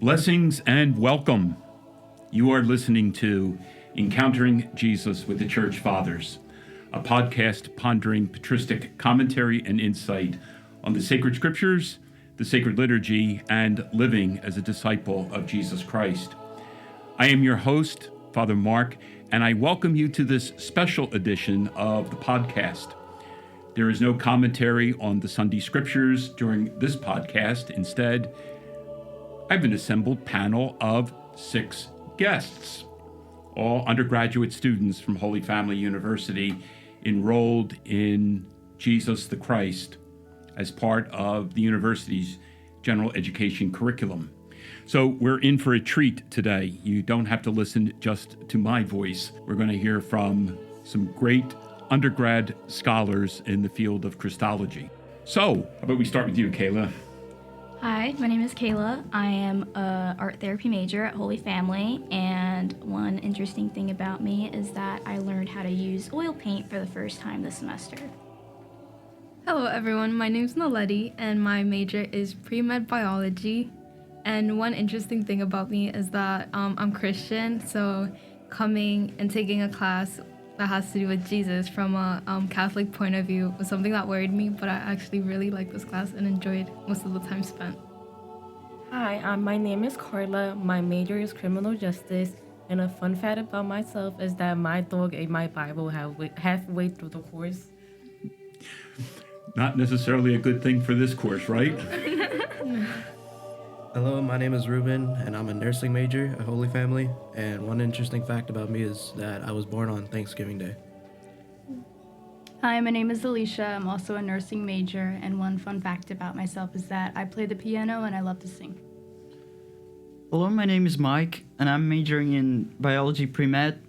Blessings and welcome. You are listening to Encountering Jesus with the Church Fathers, a podcast pondering patristic commentary and insight on the sacred scriptures, the sacred liturgy, and living as a disciple of Jesus Christ. I am your host, Father Mark, and I welcome you to this special edition of the podcast. There is no commentary on the Sunday scriptures during this podcast. Instead, I have an assembled panel of 6 guests, all undergraduate students from Holy Family University enrolled in Jesus the Christ as part of the university's general education curriculum. So we're in for a treat today. You don't have to listen just to my voice. We're going to hear from some great undergrad scholars in the field of Christology. So, how about we start with you, Kayla? Hi, my name is Kayla. I am an art therapy major at Holy Family, and one interesting thing about me is that I learned how to use oil paint for the first time this semester. Hello everyone, my name is Nileiti and my major is pre-med biology. And one interesting thing about me is that I'm Christian, so coming and taking a class that has to do with Jesus from a Catholic point of view was something that worried me, but I actually really liked this class and enjoyed most of the time spent. Hi, my name is Carla. My major is criminal justice, and a fun fact about myself is that my dog ate my Bible halfway through the course. Not necessarily a good thing for this course, right? Hello, my name is Reuben, and I'm a nursing major at Holy Family. And one interesting fact about me is that I was born on Thanksgiving Day. Hi, my name is Alisha. I'm also a nursing major, and one fun fact about myself is that I play the piano and I love to sing. Hello, my name is Mike, and I'm majoring in biology pre-med.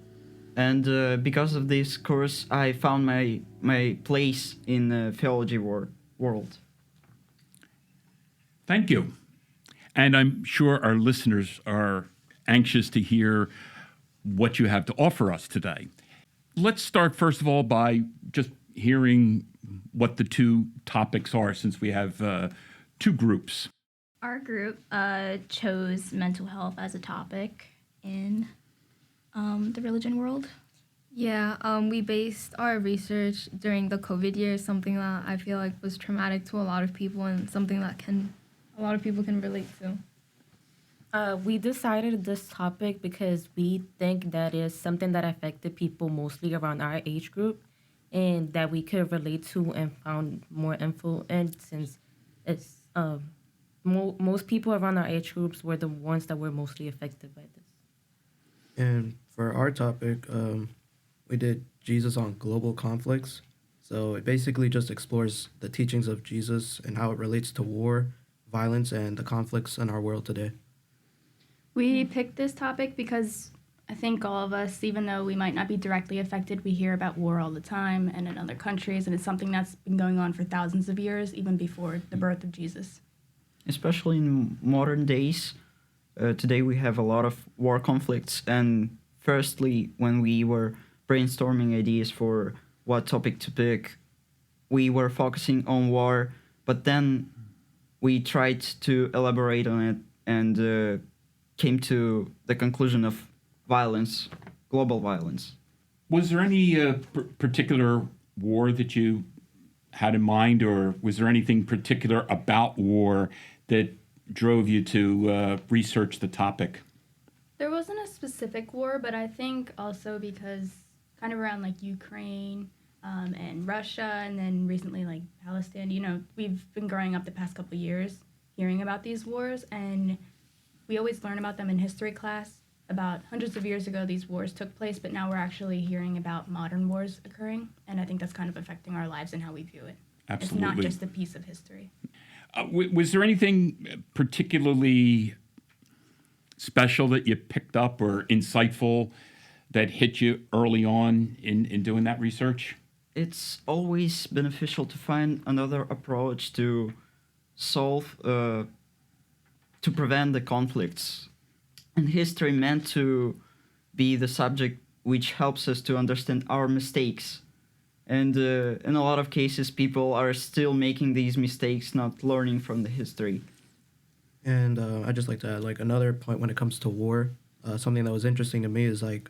And because of this course, I found my place in the theology world. Thank you. And I'm sure our listeners are anxious to hear what you have to offer us today. Let's start, first of all, by just hearing what the 2 topics are, since we have 2 groups. Our group chose mental health as a topic in the religion world. Yeah, we based our research during the COVID year, something that I feel like was traumatic to a lot of people and something that a lot of people can relate to. We decided this topic because we think that is something that affected people mostly around our age group and that we could relate to and found more info in, since it's most people around our age groups were the ones that were mostly affected by this. And for our topic, we did Jesus on global conflicts. So it basically just explores the teachings of Jesus and how it relates to war, violence, and the conflicts in our world today. We picked this topic because I think all of us, even though we might not be directly affected, we hear about war all the time and in other countries, and it's something that's been going on for thousands of years, even before the birth of Jesus. Especially in modern days, today we have a lot of war conflicts. And firstly, when we were brainstorming ideas for what topic to pick, we were focusing on war, but then we tried to elaborate on it and came to the conclusion of violence, global violence. Was there any particular war that you had in mind, or was there anything particular about war that drove you to research the topic? There wasn't a specific war, but I think also because kind of around like Ukraine and Russia, and then recently like Palestine, we've been growing up the past couple of years hearing about these wars, and we always learn about them in history class. About hundreds of years ago, these wars took place, but now we're actually hearing about modern wars occurring, and I think that's kind of affecting our lives and how we view it. Absolutely. It's not just a piece of history. Was there anything particularly special that you picked up or insightful that hit you early on in doing that research? It's always beneficial to find another approach to solve, to prevent the conflicts. And history meant to be the subject which helps us to understand our mistakes. And in a lot of cases, people are still making these mistakes, not learning from the history. And I just like to add, like, another point when it comes to war. Something that was interesting to me is like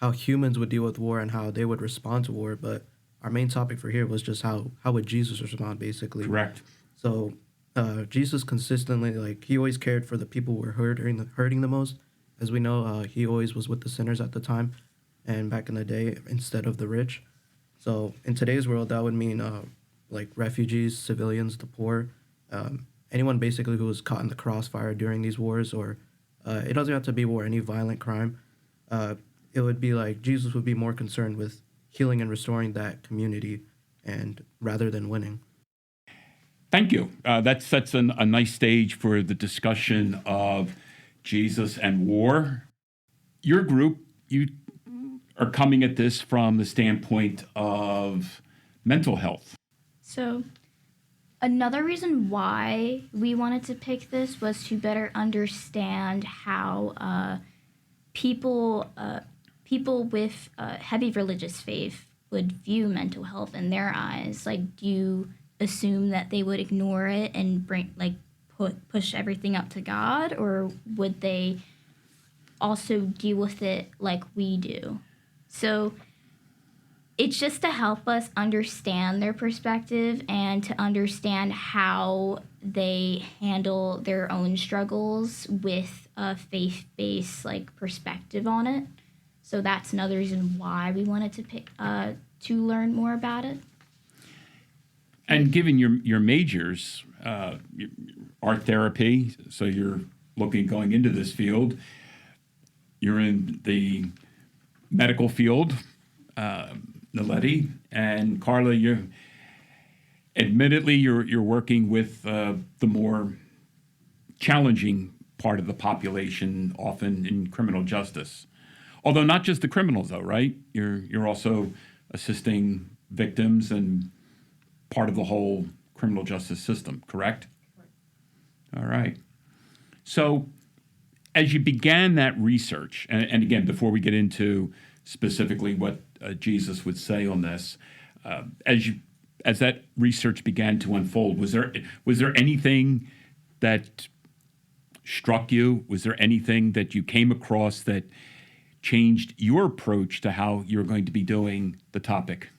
how humans would deal with war and how they would respond to war. But our main topic for here was just how would Jesus respond, basically. Correct. So Jesus consistently, like, he always cared for the people who were hurting the most. As we know, he always was with the sinners at the time, and back in the day, instead of the rich. So in today's world, that would mean like refugees, civilians, the poor, anyone basically who was caught in the crossfire during these wars, or it doesn't have to be war, any violent crime. It would be like Jesus would be more concerned with healing and restoring that community, and rather than winning. Thank you. That sets a nice stage for the discussion of Jesus and war. Your group, you are coming at this from the standpoint of mental health. So, another reason why we wanted to pick this was to better understand how people with heavy religious faith would view mental health in their eyes. Like, do you assume that they would ignore it and push everything up to God, or would they also deal with it like we do? So it's just to help us understand their perspective and to understand how they handle their own struggles with a faith-based perspective on it. So that's another reason why we wanted to pick to learn more about it. And given your majors, art therapy, so you're going into this field, you're in the medical field, Nileiti, and Carla, you're working with the more challenging part of the population, often in criminal justice. Although not just the criminals, though, right? You're also assisting victims and part of the whole criminal justice system, correct? All right. So as you began that research, and again, before we get into specifically what Jesus would say on this, as that research began to unfold, was there anything that struck you? Was there anything that you came across that changed your approach to how you're going to be doing the topic?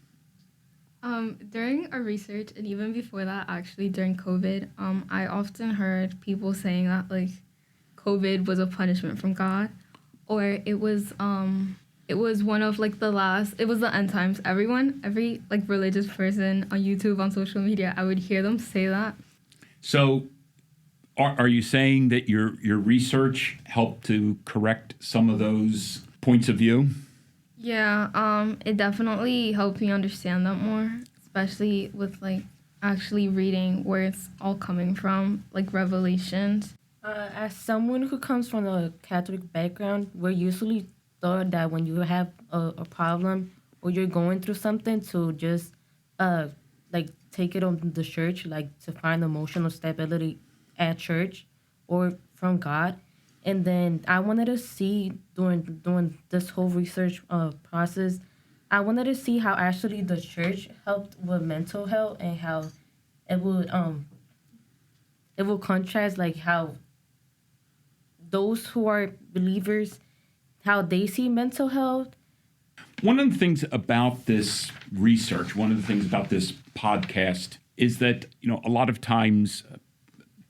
During our research, and even before that, actually during COVID, I often heard people saying that COVID was a punishment from God, or it was one of it was the end times. Every religious person on YouTube, on social media, I would hear them say that. So are you saying that your research helped to correct some of those points of view? Yeah, it definitely helped me understand that more, especially with actually reading where it's all coming from, Revelations. As someone who comes from a Catholic background, we're usually taught that when you have a problem or you're going through something, to just take it on the church, to find emotional stability at church or from God. And then I wanted to see during this whole research process, I wanted to see how actually the church helped with mental health, and how it would contrast how those who are believers, how they see mental health. One of the things about this research, one of the things about this podcast is that, a lot of times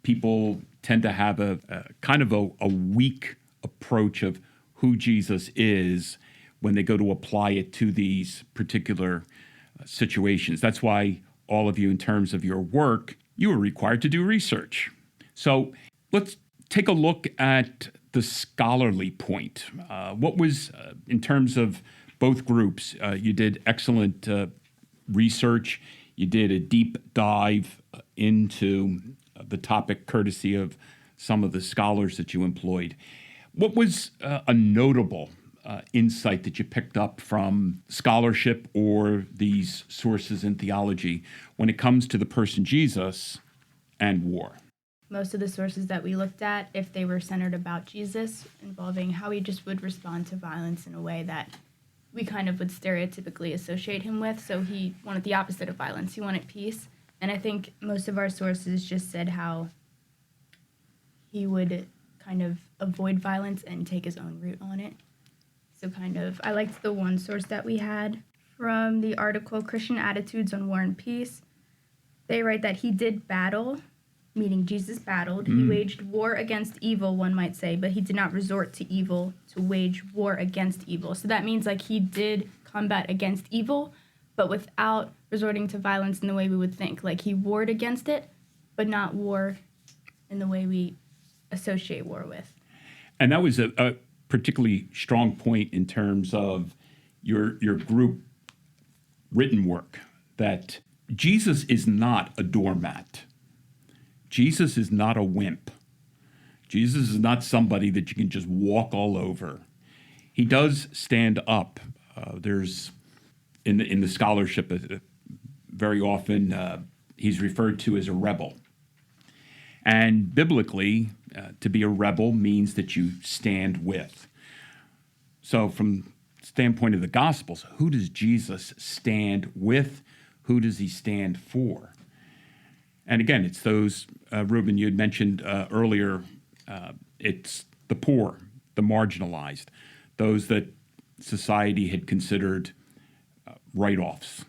people tend to have a kind of a weak approach of who Jesus is when they go to apply it to these particular situations. That's why all of you, in terms of your work, you are required to do research. So let's take a look at the scholarly point. What was, in terms of both groups, you did excellent research. You did a deep dive into the topic courtesy of some of the scholars that you employed. What was a notable insight that you picked up from scholarship or these sources in theology when it comes to the person Jesus and war? Most of the sources that we looked at, if they were centered about Jesus, involving how he just would respond to violence in a way that we kind of would stereotypically associate him with. So he wanted the opposite of violence. He wanted peace. And I think most of our sources just said how he would kind of avoid violence and take his own route on it. So I liked the one source that we had from the article Christian Attitudes on War and Peace. They write that he did battle, meaning Jesus battled. He waged war against evil, one might say, but he did not resort to evil to wage war against evil. So that means he did combat against evil, but without resorting to violence in the way we would think. He warred against it, but not war in the way we associate war with. And that was a particularly strong point in terms of your group written work, that Jesus is not a doormat. Jesus is not a wimp. Jesus is not somebody that you can just walk all over. He does stand up. There's in the scholarship very often he's referred to as a rebel. And biblically, to be a rebel means that you stand with. So from the standpoint of the Gospels, who does Jesus stand with? Who does he stand for? And again, it's those, Reuben, you had mentioned earlier, it's the poor, the marginalized, those that society had considered write-offs,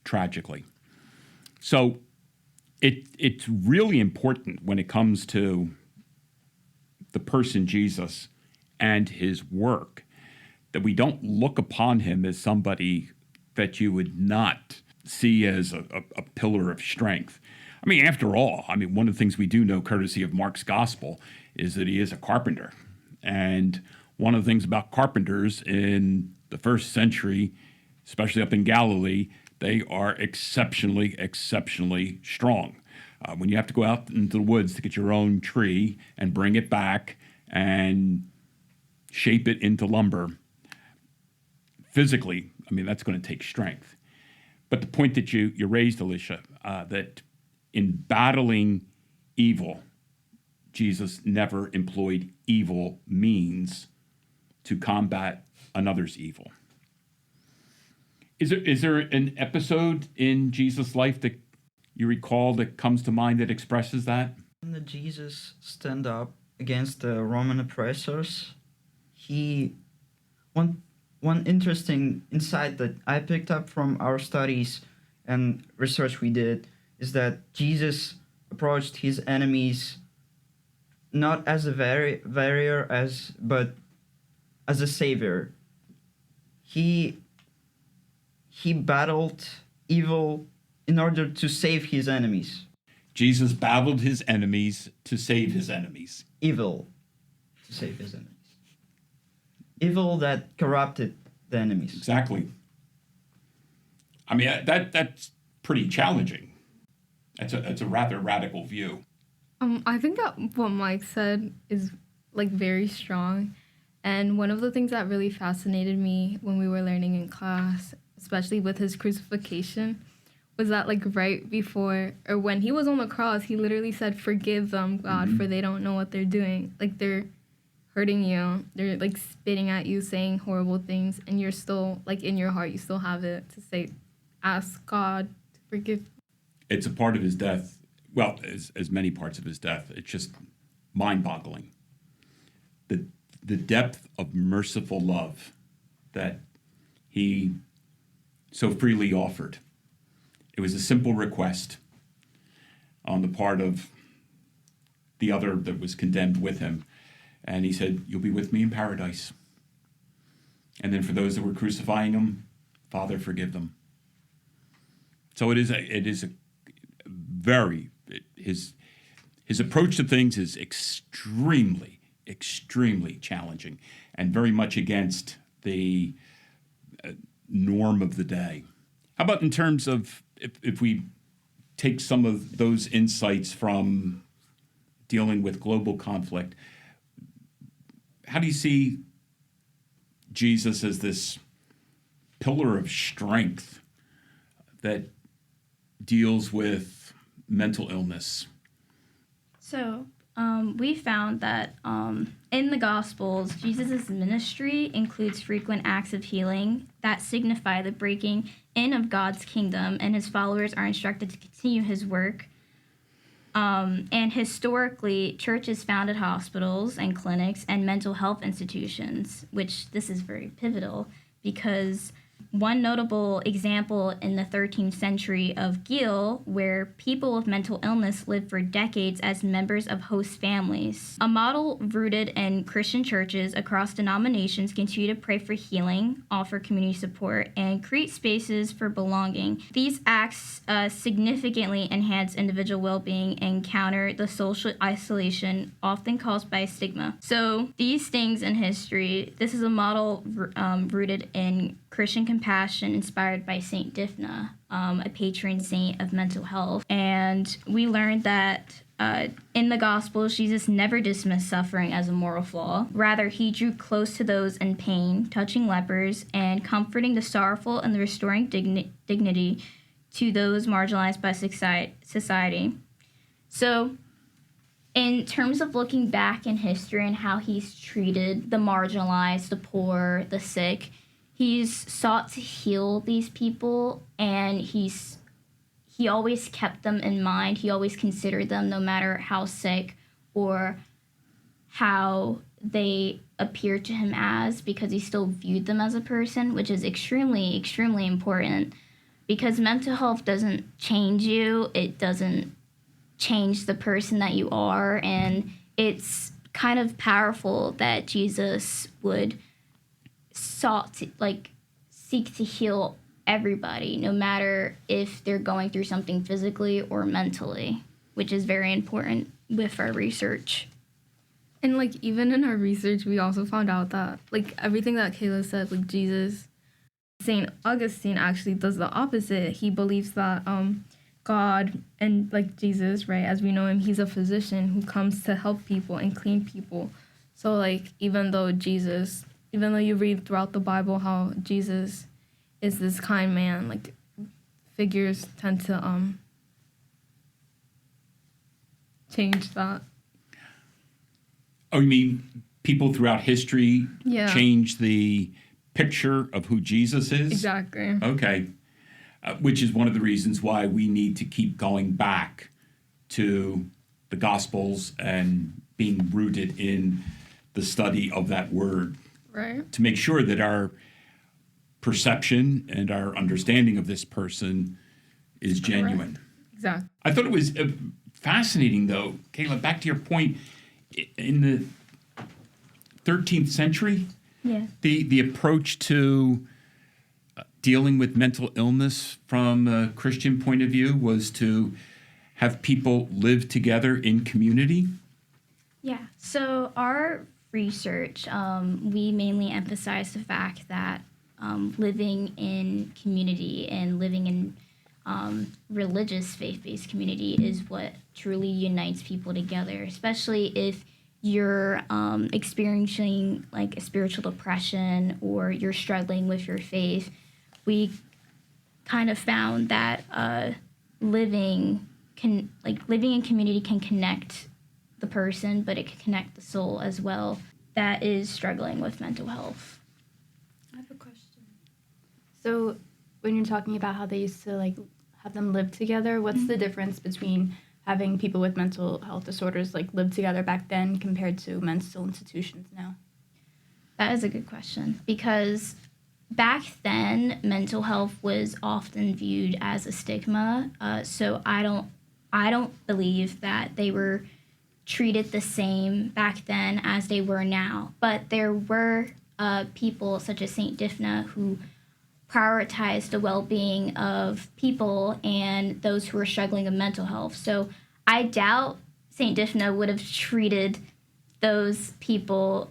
tragically. So it's really important when it comes to the person Jesus and his work that we don't look upon him as somebody that you would not see as a pillar of strength. I mean, after all, one of the things we do know, courtesy of Mark's gospel, is that he is a carpenter. And one of the things about carpenters in the first century, especially up in Galilee, they are exceptionally, exceptionally strong. When you have to go out into the woods to get your own tree and bring it back and shape it into lumber, physically, that's going to take strength. But the point that you raised, Alisha, that in battling evil, Jesus never employed evil means to combat another's evil. Is there an episode in Jesus' life that you recall that comes to mind that expresses that? When Jesus stand up against the Roman oppressors, one interesting insight that I picked up from our studies and research we did is that Jesus approached his enemies not as a warrior, but as a savior. He battled evil in order to save his enemies. Jesus battled his enemies to save his enemies. Evil to save his enemies. Evil that corrupted the enemies. Exactly. That's pretty challenging. That's a rather radical view. I think that what Mike said is very strong. And one of the things that really fascinated me when we were learning in class, especially with his crucifixion, was that right before or when he was on the cross, he literally said, "Forgive them, God, for they don't know what they're doing." They're hurting you. They're spitting at you, saying horrible things, and you're still in your heart, you still have it to say, ask God to forgive. It's a part of his death. Well, as many parts of his death, it's just mind-boggling. The depth of merciful love that he so freely offered. It was a simple request on the part of the other that was condemned with him. And he said, "You'll be with me in paradise." And then for those that were crucifying him, "Father, forgive them." So it is a very, his approach to things is extremely, extremely challenging and very much against the norm of the day. How about in terms of, if we take some of those insights from dealing with global conflict, how do you see Jesus as this pillar of strength that deals with mental illness? So, we found that in the Gospels, Jesus' ministry includes frequent acts of healing that signify the breaking in of God's kingdom, and his followers are instructed to continue his work. And historically, churches founded hospitals and clinics and mental health institutions, which this is very pivotal because one notable example in the 13th century of Gil, where people with mental illness lived for decades as members of host families. A model rooted in Christian churches across denominations continue to pray for healing, offer community support, and create spaces for belonging. These acts significantly enhance individual well-being and counter the social isolation often caused by stigma. So these things in history, this is a model rooted in Christian compassion inspired by Saint Dipna, a patron saint of mental health. And we learned that in the Gospels, Jesus never dismissed suffering as a moral flaw. Rather, he drew close to those in pain, touching lepers, and comforting the sorrowful and restoring dignity to those marginalized by society. So, in terms of looking back in history and how he's treated the marginalized, the poor, the sick, he's sought to heal these people, and he always kept them in mind. He always considered them no matter how sick or how they appeared to him as, because he still viewed them as a person, which is extremely, extremely important, because mental health doesn't change you. It doesn't change the person that you are, and it's kind of powerful that Jesus would seek to heal everybody, no matter if they're going through something physically or mentally, which is very important with our research. And like even in our research, we also found out that like everything that Kayla said, like Jesus, Saint Augustine actually does the opposite. He believes that God and like Jesus, right, as we know him, he's a physician who comes to help people and clean people. So like even though you read throughout the Bible how Jesus is this kind man, like figures tend to change that. Oh, you mean people throughout history Yeah. change the picture of who Jesus is? Exactly. Okay. Which is one of the reasons why we need to keep going back to the Gospels and being rooted in the study of that word. Right. To make sure that our perception and our understanding of this person is genuine. Exactly. I thought it was fascinating, though, Kayla, back to your point, in the 13th century, Yeah. the approach to dealing with mental illness from a Christian point of view was to have people live together in community. Yeah. So our research, we mainly emphasize the fact that living in community and living in religious faith-based community is what truly unites people together, especially if you're experiencing like a spiritual depression or you're struggling with your faith. We kind of found that living in community can connect the person, but it can connect the soul as well that is struggling with mental health. I have a question. So when you're talking about how they used to like have them live together, what's the difference between having people with mental health disorders like live together back then compared to mental institutions now? That is a good question, because back then mental health was often viewed as a stigma. So I don't believe that they were treated the same back then as they were now. But there were people such as Saint Dipna who prioritized the well-being of people and those who were struggling with mental health. So I doubt Saint Dipna would have treated those people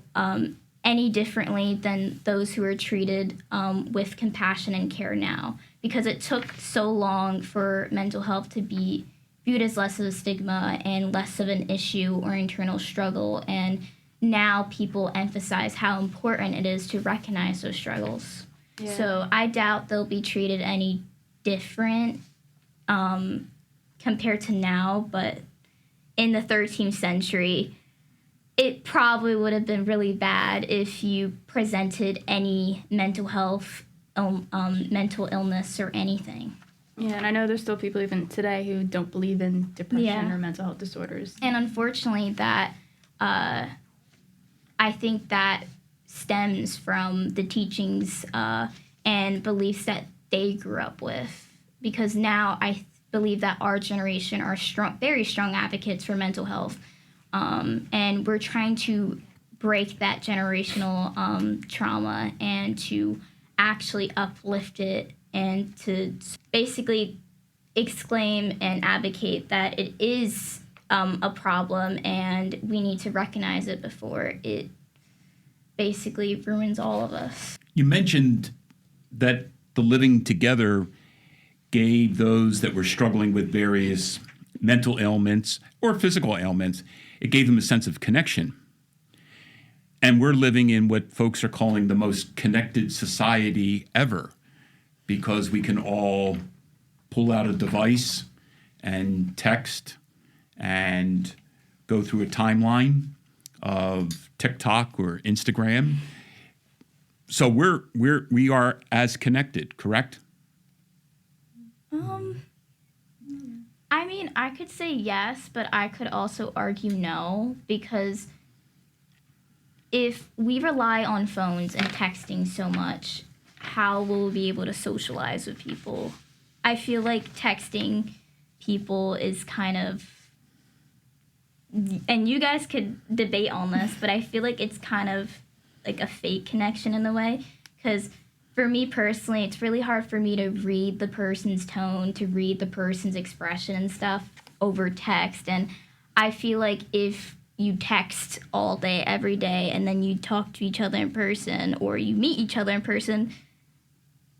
any differently than those who are treated with compassion and care now, because it took so long for mental health to be viewed as less of a stigma and less of an issue or internal struggle. And now people emphasize how important it is to recognize those struggles. Yeah. So I doubt they'll be treated any different compared to now, but in the 13th century, it probably would have been really bad if you presented any mental health, mental illness or anything. Yeah, and I know there's still people even today who don't believe in depression Yeah. or mental health disorders. And unfortunately, that I think that stems from the teachings and beliefs that they grew up with. Because now I believe that our generation are strong, very strong advocates for mental health, and we're trying to break that generational trauma and to actually uplift it and to basically exclaim and advocate that it is a problem and we need to recognize it before it basically ruins all of us. You mentioned that the living together gave those that were struggling with various mental ailments or physical ailments, it gave them a sense of connection. And we're living in what folks are calling the most connected society ever, because we can all pull out a device and text and go through a timeline of TikTok or Instagram. So we are as connected, correct? I mean, I could say yes, but I could also argue no, because if we rely on phones and texting so much, how will we be able to socialize with people? I feel like texting people is kind of, and you guys could debate on this, but I feel like it's kind of like a fake connection in a way, because for me personally, it's really hard for me to read the person's tone, to read the person's expression and stuff over text. And I feel like if you text all day, every day, and then you talk to each other in person or you meet each other in person,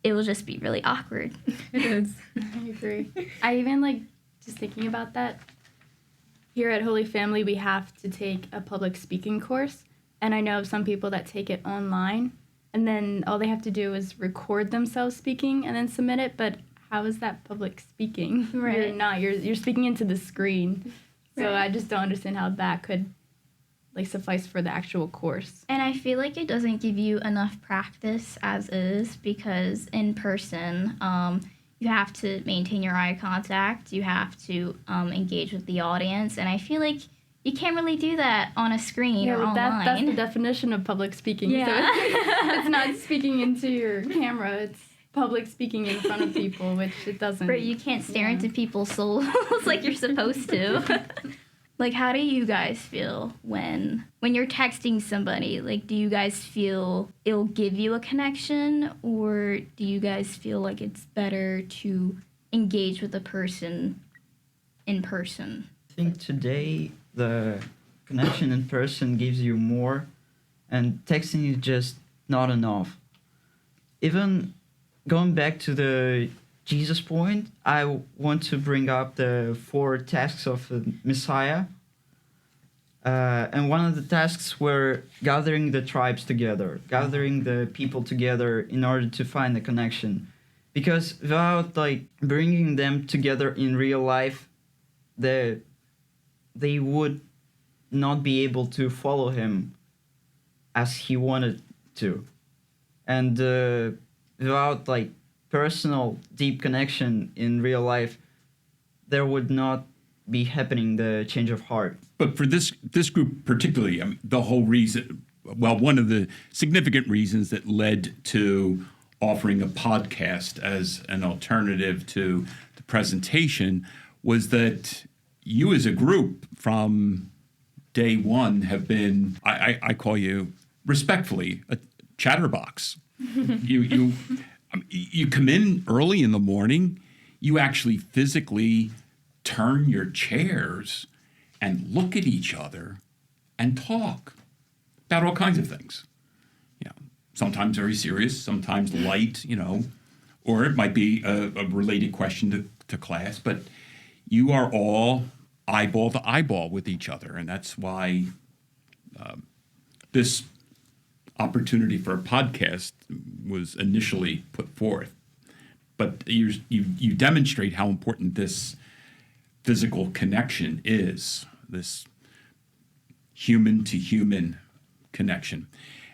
it will just be really awkward. It is. I agree. I even just thinking about that. Here at Holy Family, we have to take a public speaking course. And I know of some people that take it online. And then all they have to do is record themselves speaking and then submit it. But how is that public speaking? Right. You're not. You're speaking into the screen. So Right. I just don't understand how that could suffice for the actual course. And I feel like it doesn't give you enough practice as is, because in person, you have to maintain your eye contact, you have to engage with the audience, and I feel like you can't really do that on a screen or online. That's the definition of public speaking. Yeah. So it's not speaking into your camera, it's public speaking in front of people, which it doesn't. Right, you can't stare into people's souls like you're supposed to. Like, how do you guys feel when you're texting somebody? Like, do you guys feel it'll give you a connection, or do you guys feel like it's better to engage with a person in person? I think today the connection in person gives you more, and texting is just not enough. Even going back to the Jesus point, I want to bring up the 4 tasks of the Messiah. And one of the tasks were gathering the tribes together, gathering the people together in order to find a connection. Because without bringing them together in real life, they would not be able to follow him as he wanted to. And without personal deep connection in real life, there would not be happening the change of heart. But for this group particularly, the whole reason, one of the significant reasons that led to offering a podcast as an alternative to the presentation was that you as a group from day one have been, I call you respectfully, a chatterbox. You come in early in the morning, you actually physically turn your chairs and look at each other and talk about all kinds of things. Sometimes very serious, sometimes light, or it might be a related question to class, but you are all eyeball to eyeball with each other, and that's why this opportunity for a podcast was initially put forth. But you demonstrate how important this physical connection is, this human-to-human connection.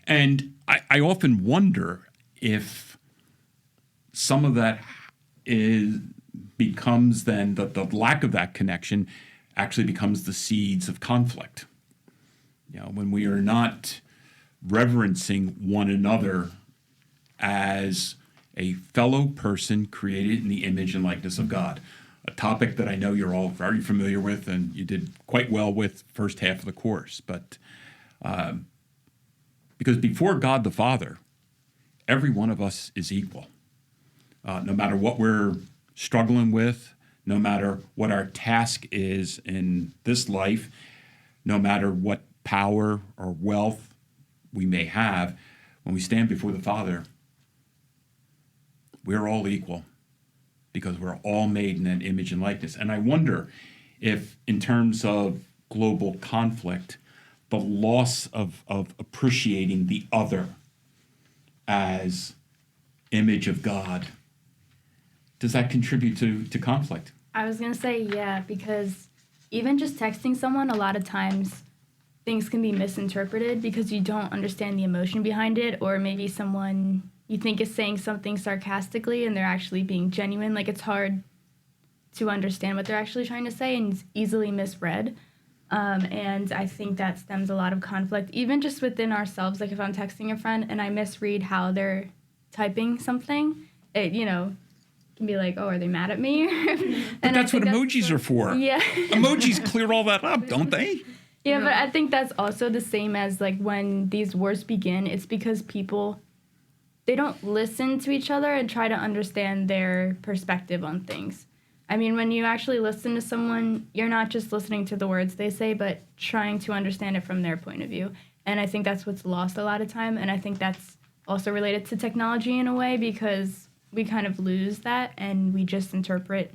And I often wonder if some of that becomes then the lack of that connection actually becomes the seeds of conflict. When we are not reverencing one another as a fellow person created in the image and likeness of God, a topic that I know you're all very familiar with and you did quite well with first half of the course. But because before God the Father, every one of us is equal. No matter what we're struggling with, no matter what our task is in this life, no matter what power or wealth we may have, when we stand before the Father, we're all equal because we're all made in that image and likeness. And I wonder if, in terms of global conflict, the loss of appreciating the other as image of God, does that contribute to conflict? I was going to say, yeah, because even just texting someone, a lot of times things can be misinterpreted because you don't understand the emotion behind it, or maybe someone you think is saying something sarcastically and they're actually being genuine. Like, it's hard to understand what they're actually trying to say, and it's easily misread. And I think that stems a lot of conflict, even just within ourselves. Like, if I'm texting a friend and I misread how they're typing something, it, can be like, oh, are they mad at me? But that's what emojis are for. Yeah. Emojis clear all that up, don't they? Yeah, but I think that's also the same as, like, when these wars begin, it's because people, they don't listen to each other and try to understand their perspective on things. I mean, when you actually listen to someone, you're not just listening to the words they say, but trying to understand it from their point of view. And I think that's what's lost a lot of time. And I think that's also related to technology in a way, because we kind of lose that and we just interpret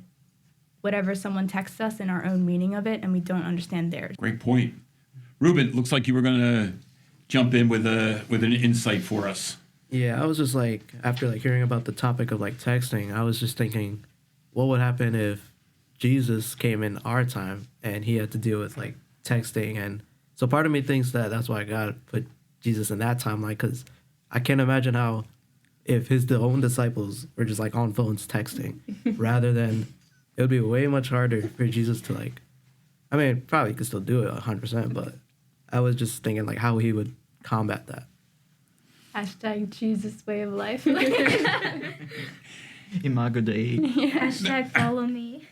whatever someone texts us in our own meaning of it, and we don't understand theirs. Great point. Reuben, looks like you were going to jump in with an insight for us. Yeah, I was just like, after like hearing about the topic of like texting, I was just thinking, what would happen if Jesus came in our time and he had to deal with like texting? And so part of me thinks that that's why God put Jesus in that timeline, because I can't imagine how if his own disciples were just like on phones texting rather than, it would be way much harder for Jesus to like, I mean, probably could still do it 100%, but I was just thinking like how he would combat that. Hashtag Jesus way of life. Imago Dei. Hashtag follow me.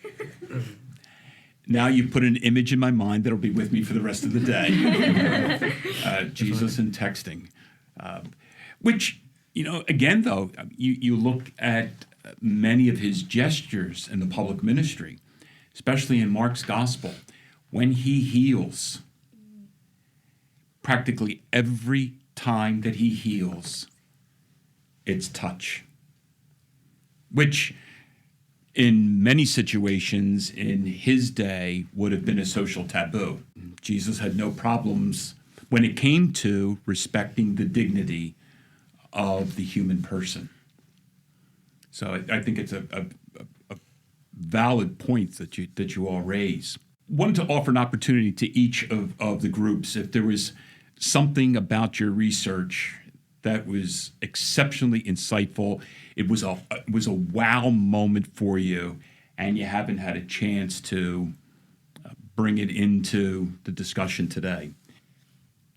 Now you put an image in my mind that'll be with me for the rest of the day. Jesus and texting. Which, again, though, you look at many of his gestures in the public ministry, especially in Mark's gospel, when he heals, practically every time that he heals, it's touch, which in many situations in his day would have been a social taboo. Jesus had no problems when it came to respecting the dignity of the human person. So I think it's a valid point that you all raise. Wanted to offer an opportunity to each of the groups, if there was something about your research that was exceptionally insightful, it was a wow moment for you, and you haven't had a chance to bring it into the discussion today.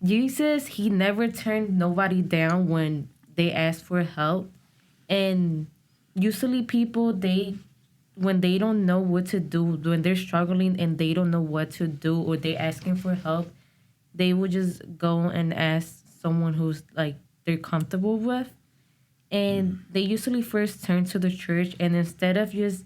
Jesus, he never turned nobody down when they asked for help. And usually people, when they don't know what to do, when they're struggling and they don't know what to do, or they're asking for help, they would just go and ask someone who's like they're comfortable with. And they usually first turn to the church, and instead of just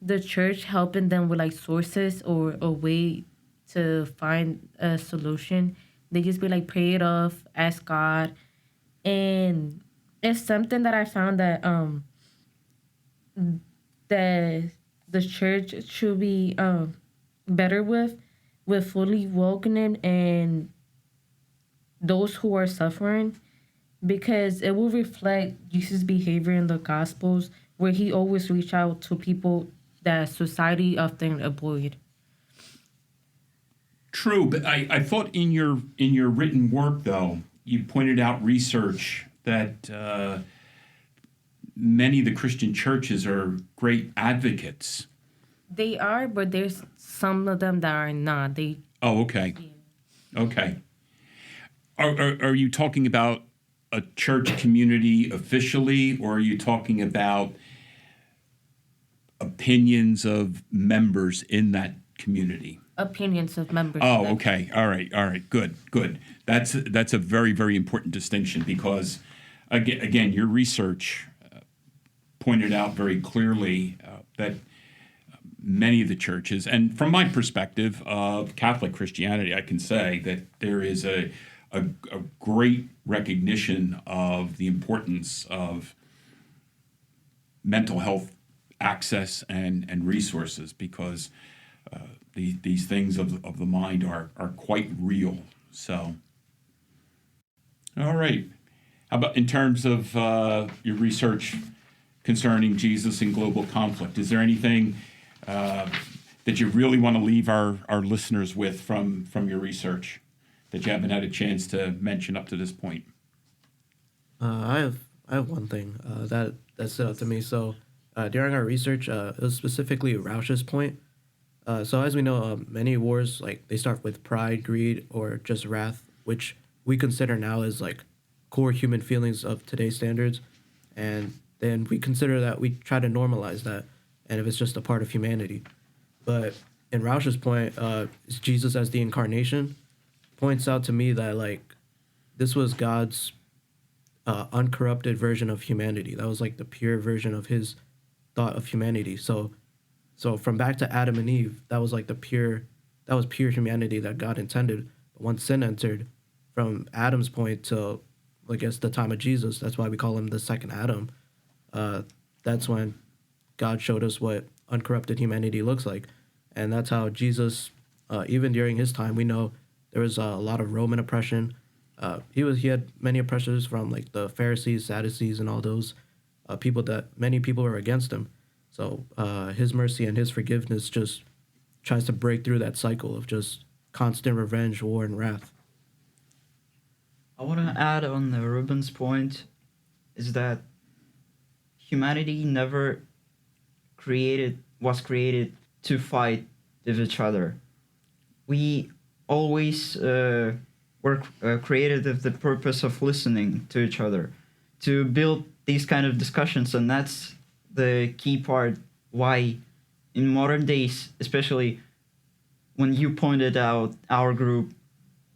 the church helping them with like sources or a way to find a solution, they just be like, pray it off, ask God. And it's something that I found that the church should be better with fully welcoming and those who are suffering, because it will reflect Jesus' behavior in the Gospels, where he always reached out to people that society often avoid. True, but I thought in your written work, though, you pointed out research that many of the Christian churches are great advocates. They are, but there's some of them that are not. Oh, okay. Okay. Are you talking about a church community officially, or are you talking about opinions of members in that community? Opinions of members. Oh, okay. All right. Good. That's a very, very important distinction because, again, your research pointed out very clearly that many of the churches, and from my perspective of Catholic Christianity, I can say that there is a great recognition of the importance of mental health access and resources because these things of the mind are quite real. So, all right. How about in terms of your research concerning Jesus and global conflict? Is there anything that you really want to leave our listeners with from your research that you haven't had a chance to mention up to this point? I have one thing that stood out to me. So during our research, it was specifically Rausch's point. So as we know, many wars, like, they start with pride, greed, or just wrath, which we consider now as like core human feelings of today's standards. And then we consider that, we try to normalize that, and if it's just a part of humanity. But in Rausch's point, is Jesus as the incarnation points out to me that, like, this was God's uncorrupted version of humanity. That was like the pure version of his thought of humanity. So from back to Adam and Eve, that was pure humanity that God intended. But once sin entered, from Adam's point to, I guess, the time of Jesus, that's why we call him the second Adam. That's when God showed us what uncorrupted humanity looks like. And that's how Jesus, even during his time, we know there was a lot of Roman oppression. He had many oppressors from, like, the Pharisees, Sadducees, and all those people that many people were against him. So his mercy and his forgiveness just tries to break through that cycle of just constant revenge, war, and wrath. I want to add on the Reuben's point is that humanity never was created to fight with each other. We always were created with the purpose of listening to each other, to build these kind of discussions, and that's the key part why in modern days, especially when you pointed out our group,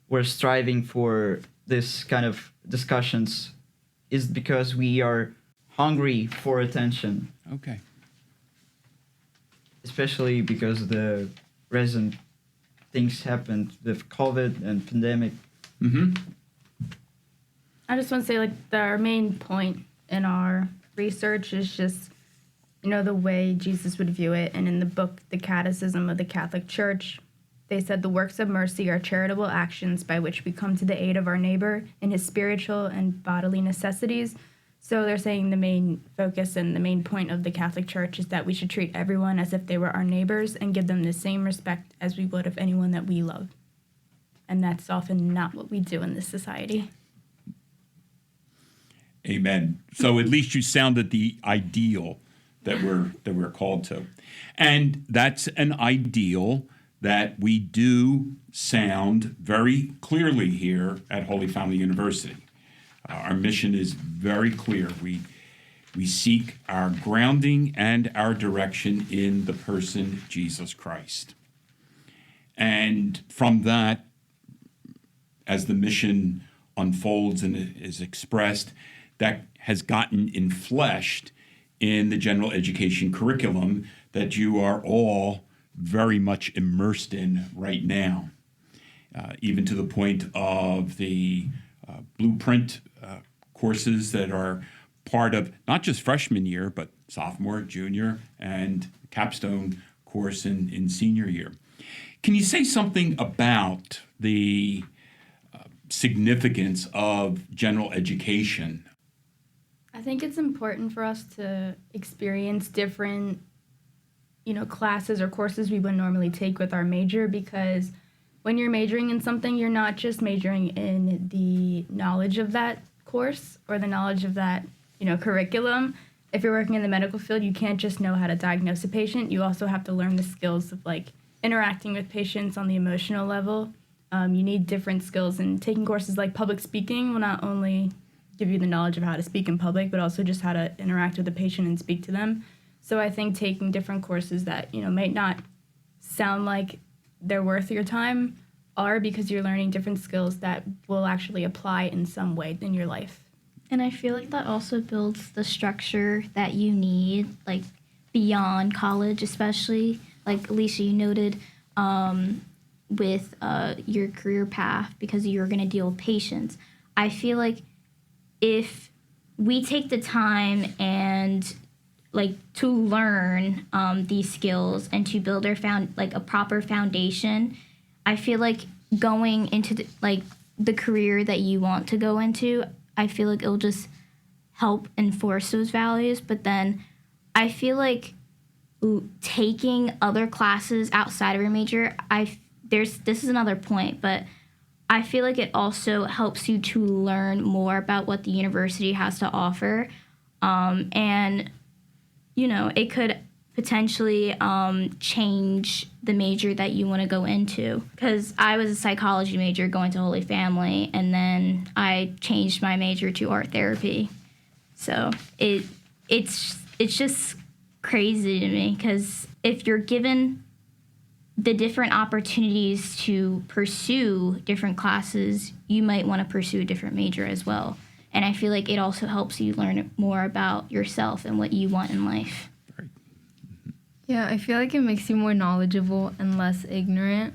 we're striving for this kind of discussions, is because we are hungry for attention. Okay. Especially because the recent things happened with COVID and pandemic. Mm-hmm. I just want to say, like, our main point in our research is just, the way Jesus would view it. And in the book, The Catechism of the Catholic Church, they said the works of mercy are charitable actions by which we come to the aid of our neighbor in his spiritual and bodily necessities. So they're saying the main focus and the main point of the Catholic Church is that we should treat everyone as if they were our neighbors and give them the same respect as we would of anyone that we love. And that's often not what we do in this society. Amen. So at least you sounded the ideal that we're called to. And that's an ideal that we do sound very clearly here at Holy Family University. Our mission is very clear. We seek our grounding and our direction in the person Jesus Christ. And from that, as the mission unfolds and is expressed, that has gotten enfleshed in the general education curriculum that you are all very much immersed in right now, even to the point of the blueprint courses that are part of not just freshman year, but sophomore, junior, and capstone course in senior year. Can you say something about the significance of general education? I think it's important for us to experience different, classes or courses we would normally take with our major, because when you're majoring in something, you're not just majoring in the knowledge of that course or the knowledge of that, curriculum. if you're working in the medical field, you can't just know how to diagnose a patient. You also have to learn the skills of like interacting with patients on the emotional level. You need different skills, and taking courses like public speaking will not only give you the knowledge of how to speak in public, but also just how to interact with the patient and speak to them. So I think taking different courses that, might not sound like they're worth your time are because you're learning different skills that will actually apply in some way in your life. And I feel like that also builds the structure that you need, like beyond college, especially. Like Alisha, you noted with your career path because you're going to deal with patients. I feel like if we take the time and like to learn these skills and to build a proper foundation, I feel like going into the career that you want to go into, I feel like it'll just help enforce those values. But then I feel like taking other classes outside of your major, this is another point, but I feel like it also helps you to learn more about what the university has to offer. And, it could potentially change the major that you want to go into. Because I was a psychology major going to Holy Family, and then I changed my major to art therapy. So it's just crazy to me, because if you're given the different opportunities to pursue different classes, you might want to pursue a different major as well. And I feel like it also helps you learn more about yourself and what you want in life. Yeah, I feel like it makes you more knowledgeable and less ignorant.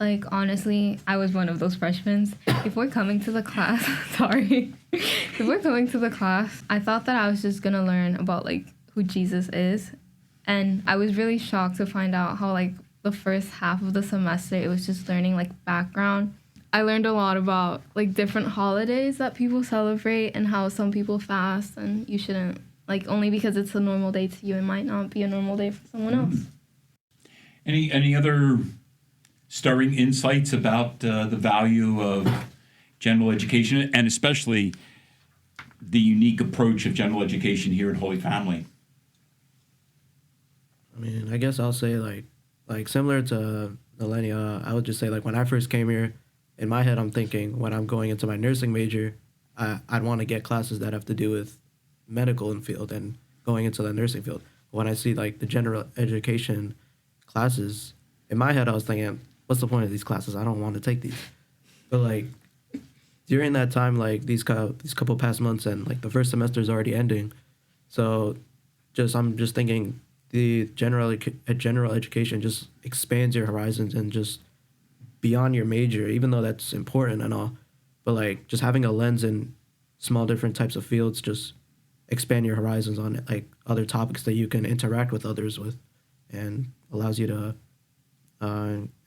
Like, honestly, I was one of those freshmen. Before coming to the class, before coming to the class, I thought that I was just going to learn about, who Jesus is. And I was really shocked to find out how, the first half of the semester, it was just learning, background. I learned a lot about, different holidays that people celebrate and how some people fast, and you shouldn't, only because it's a normal day to you, it might not be a normal day for someone else. Any other stirring insights about the value of general education, and especially the unique approach of general education here at Holy Family? I mean, I guess I'll say like similar to Millennia, I would just say when I first came here, in my head I'm thinking when I'm going into my nursing major, I'd want to get classes that have to do with medical field and going into the nursing field. When I see the general education classes, in my head I was thinking, what's the point of these classes? I don't want to take these. But during that time, these couple past months and the first semester is already ending, so I'm just thinking the general education just expands your horizons and just beyond your major, even though that's important and all. But just having a lens in small different types of fields just expand your horizons on other topics that you can interact with others with, and allows you to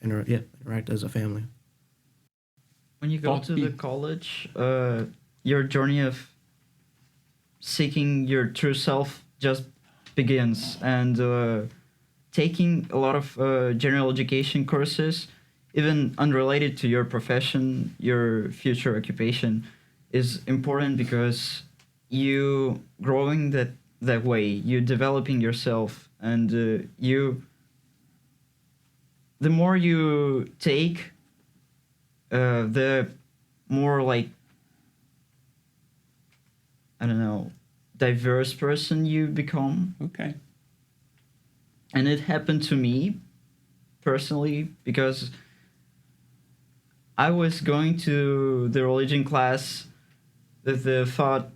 interact as a family. When you go to the college, your journey of seeking your true self just begins, and taking a lot of general education courses, even unrelated to your profession, your future occupation, is important because you growing that way, you developing yourself, and the more you take, the more diverse person you become. Okay. And it happened to me personally because I was going to the religion class with the thought,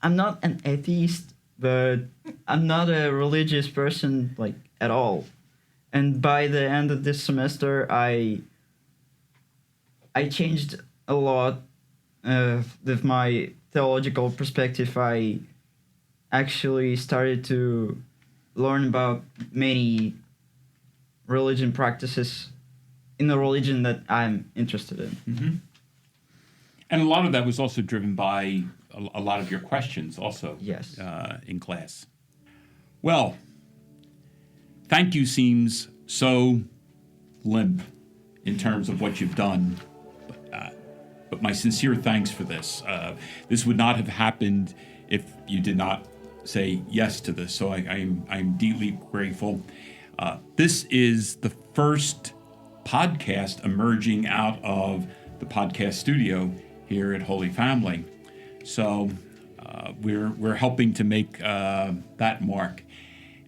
I'm not an atheist, but I'm not a religious person at all. And by the end of this semester, I changed a lot with my theological perspective. I actually started to learn about many religion practices in the religion that I'm interested in. Mm-hmm. And a lot of that was also driven by a lot of your questions also. Yes. In class. Well, thank you seems so limp in terms of what you've done. But my sincere thanks for this. This would not have happened if you did not say yes to this. So I'm deeply grateful. This is the first podcast emerging out of the podcast studio here at Holy Family. So we're helping to make that mark.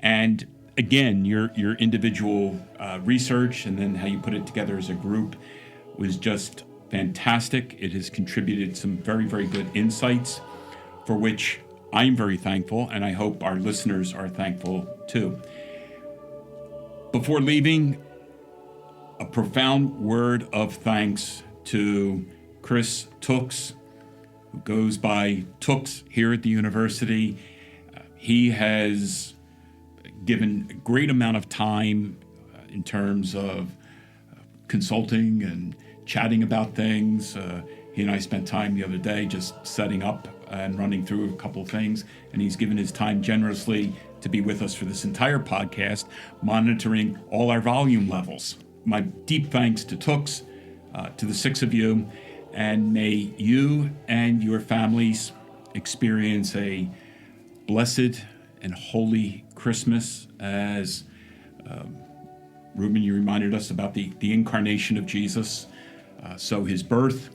And again, your individual research and then how you put it together as a group was just fantastic. It has contributed some very, very good insights for which I'm very thankful, and I hope our listeners are thankful too. Before leaving, a profound word of thanks to Kris Tooks, who goes by Tooks here at the university. He has given a great amount of time in terms of consulting and chatting about things. He and I spent time the other day just setting up and running through a couple of things, and he's given his time generously to be with us for this entire podcast, monitoring all our volume levels. My deep thanks to Tooks, to the six of you, and may you and your families experience a blessed and holy Christmas as Reuben, you reminded us about the incarnation of Jesus, so his birth.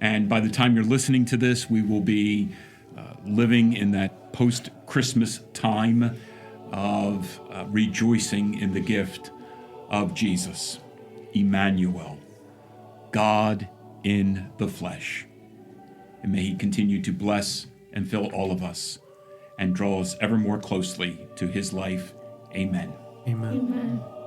And by the time you're listening to this, we will be living in that post-Christmas time of rejoicing in the gift of Jesus, Emmanuel, God in the flesh. And may he continue to bless and fill all of us and draw us ever more closely to his life. Amen. Amen. Amen.